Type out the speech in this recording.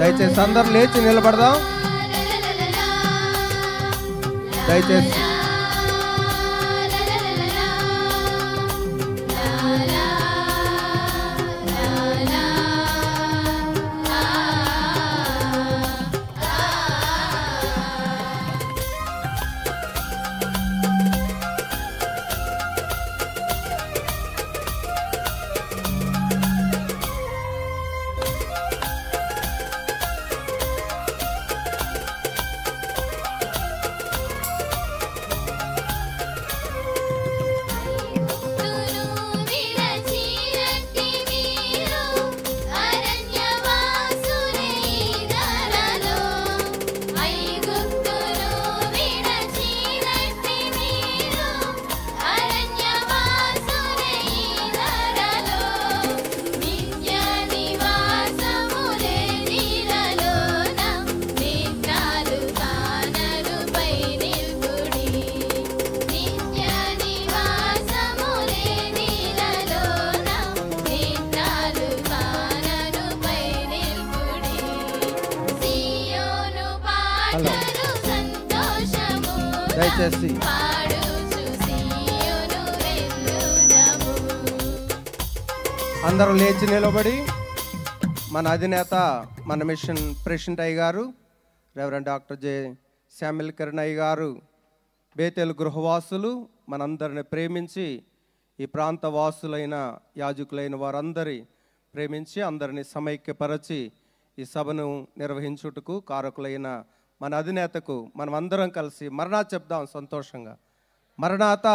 దయచేసి అందరూ లేచి నిలబడదాం. దయచేసి దయచేసి అందరూ లేచి నిలబడి మన అధినేత మన మిషన్ ప్రెసిడెంట్ అయ్య గారు reverend doctor J Samuel Kiran అయ్య గారు బేతేలు గృహవాసులు మనందరిని ప్రేమించి ఈ ప్రాంత వాసులైన యాజకులైన వారందరి ప్రేమించి అందరిని సమైక్యపరచి ఈ సభను నిర్వహించుటకు కారకులైన మన అధినేతకు మనం అందరం కలిసి మరణాత చెప్దాం సంతోషంగా. మరణాత.